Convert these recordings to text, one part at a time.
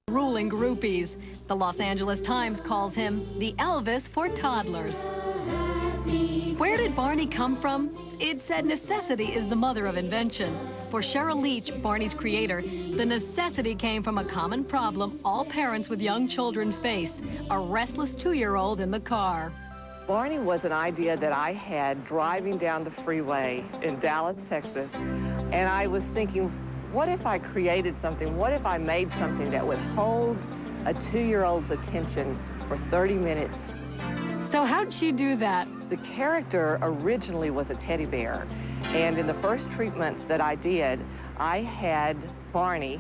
ruling groupies. The Los Angeles Times calls him the Elvis for toddlers. Where did Barney come from? It said necessity is the mother of invention. For Sheryl Leach, Barney's creator, the necessity came from a common problem all parents with young children face: a restless 2-year-old in the car. Barney was an idea that I had driving down the freeway in Dallas, Texas, and I was thinking, what if I created something? What if I made something that would hold a 2-year-old's attention for 30 minutes? So how'd she do that? The character originally was a teddy bear, and in the first treatments that I did, I had Barney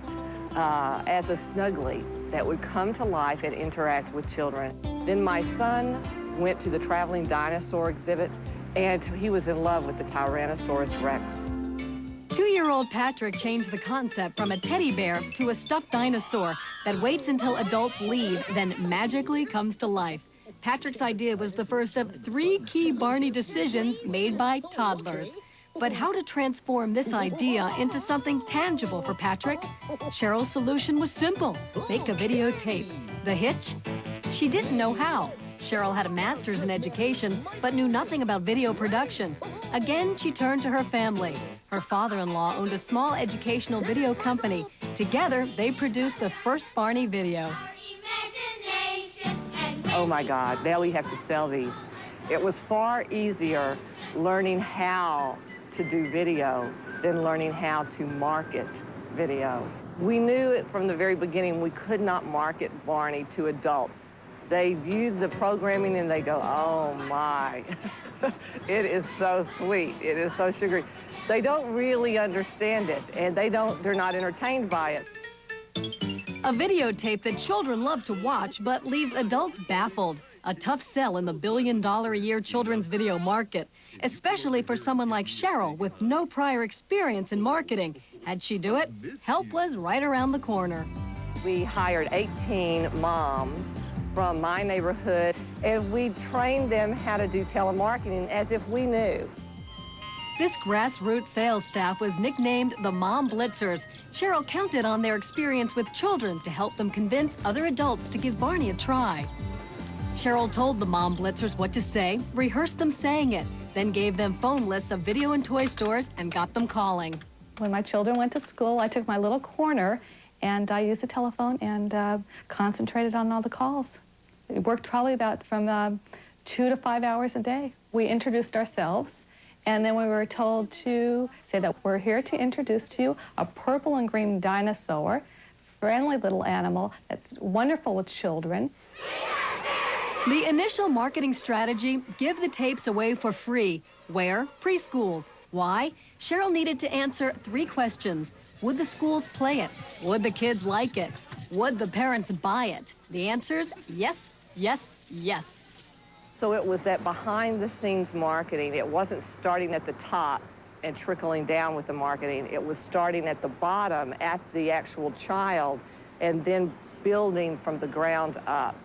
as a snuggly that would come to life and interact with children. Then my son went to the traveling dinosaur exhibit, and he was in love with the Tyrannosaurus Rex. 2-year-old Patrick changed the concept from a teddy bear to a stuffed dinosaur that waits until adults leave, then magically comes to life. Patrick's idea was the first of 3 key Barney decisions made by toddlers. But how to transform this idea into something tangible for Patrick? Sheryl's solution was simple: make a videotape. The hitch? She didn't know how. Sheryl had a master's in education, but knew nothing about video production. Again, she turned to her family. Her father-in-law owned a small educational video company. Together, they produced the first Barney video. Oh my God, now we have to sell these. It was far easier learning how to do video than learning how to market video. We knew it from the very beginning we could not market Barney to adults. They view the programming and they go, oh my, it is so sweet, it is so sugary. They don't really understand it, and they're not entertained by it. A videotape that children love to watch but leaves adults baffled. A tough sell in the billion-dollar-a-year children's video market, especially for someone like Sheryl with no prior experience in marketing. Had she do it, help was right around the corner. We hired 18 moms from my neighborhood, and we trained them how to do telemarketing as if we knew. This grassroots sales staff was nicknamed the Mom Blitzers. Sheryl counted on their experience with children to help them convince other adults to give Barney a try. Sheryl told the Mom Blitzers what to say, rehearsed them saying it, then gave them phone lists of video and toy stores and got them calling. When my children went to school, I took my little corner and I used the telephone and concentrated on all the calls. It worked probably about from 2 to 5 hours a day. We introduced ourselves, and then we were told to say that we're here to introduce to you a purple and green dinosaur, friendly little animal that's wonderful with children. The initial marketing strategy: give the tapes away for free. Where? Preschools. Why? Sheryl needed to answer 3 questions. Would the schools play it? Would the kids like it? Would the parents buy it? The answers: yes, yes, yes. So it was that behind-the-scenes marketing. It wasn't starting at the top and trickling down with the marketing. It was starting at the bottom, at the actual child, and then building from the ground up.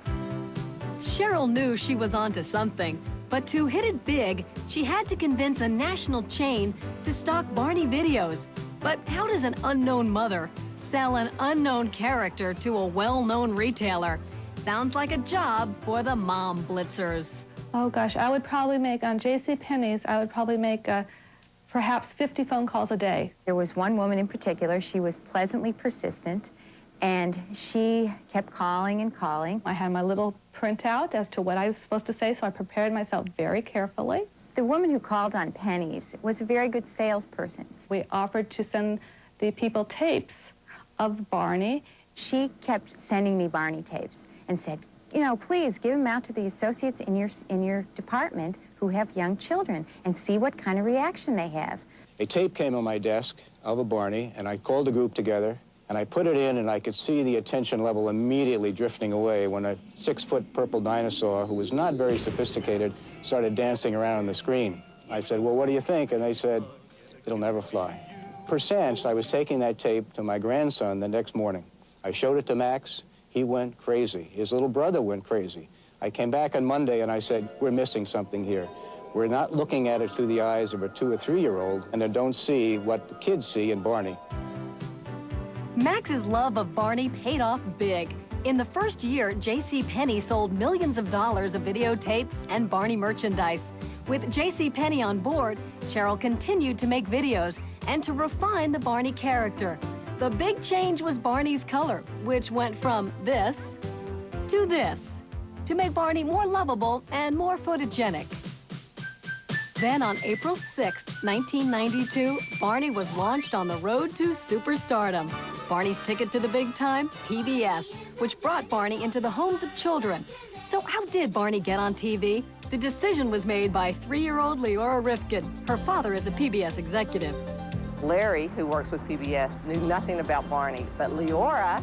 Sheryl knew she was onto something, but to hit it big, she had to convince a national chain to stock Barney videos. But how does an unknown mother sell an unknown character to a well-known retailer? Sounds like a job for the Mom Blitzers. Oh gosh, I would probably make, on JCPenney's, I would probably make perhaps 50 phone calls a day. There was one woman in particular. She was pleasantly persistent, and she kept calling and calling. I had my little printout as to what I was supposed to say, so I prepared myself very carefully. The woman who called on Penny's was a very good salesperson. We offered to send the people tapes of Barney. She kept sending me Barney tapes and said, you know, please give them out to the associates in your department who have young children and see what kind of reaction they have. A tape came on my desk of a Barney, and I called the group together, and I put it in, and I could see the attention level immediately drifting away when a 6-foot purple dinosaur, who was not very sophisticated, started dancing around on the screen. I said, well, what do you think? And they said, it'll never fly. Per sense, I was taking that tape to my grandson the next morning. I showed it to Max. He went crazy. His little brother went crazy. I came back on Monday and I said, we're missing something here. We're not looking at it through the eyes of a 2- or 3-year-old, and they don't see what the kids see in Barney. Max's love of Barney paid off big. In the first year, JCPenney sold millions of dollars of videotapes and Barney merchandise. With JCPenney on board, Sheryl continued to make videos and to refine the Barney character. The big change was Barney's color, which went from this to this, to make Barney more lovable and more photogenic. Then on April 6, 1992, Barney was launched on the road to superstardom. Barney's ticket to the big time, PBS, which brought Barney into the homes of children. So how did Barney get on TV? The decision was made by 3-year-old Leora Rifkin. Her father is a PBS executive. Larry, who works with PBS, knew nothing about Barney, but Leora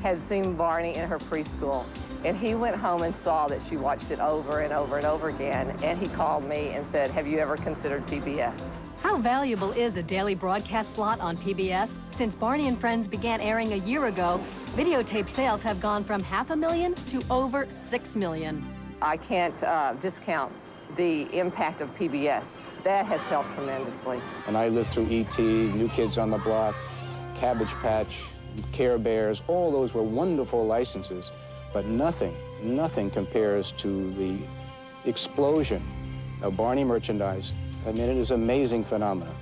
had seen Barney in her preschool. And he went home and saw that she watched it over and over and over again, and he called me and said, have you ever considered PBS? How valuable is a daily broadcast slot on PBS? Since Barney and Friends began airing a year ago, videotape sales have gone from 500,000 to over 6 million. I can't discount the impact of PBS. That has helped tremendously. And I lived through E.T., New Kids on the Block, Cabbage Patch, Care Bears. All those were wonderful licenses, but nothing compares to the explosion of Barney merchandise. I mean, it is an amazing phenomenon.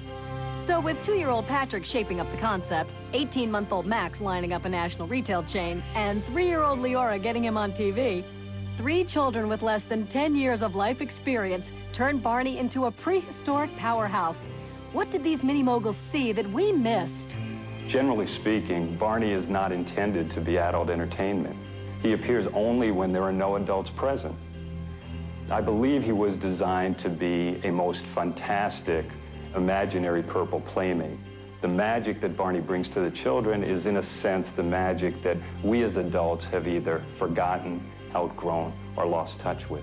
So with 2-year-old Patrick shaping up the concept, 18-month-old Max lining up a national retail chain, and 3-year-old Leora getting him on TV, 3 children with less than 10 years of life experience turned Barney into a prehistoric powerhouse. What did these mini-moguls see that we missed? Generally speaking, Barney is not intended to be adult entertainment. He appears only when there are no adults present. I believe he was designed to be a most fantastic, imaginary purple playmate. The magic that Barney brings to the children is, in a sense, the magic that we as adults have either forgotten, outgrown, or lost touch with.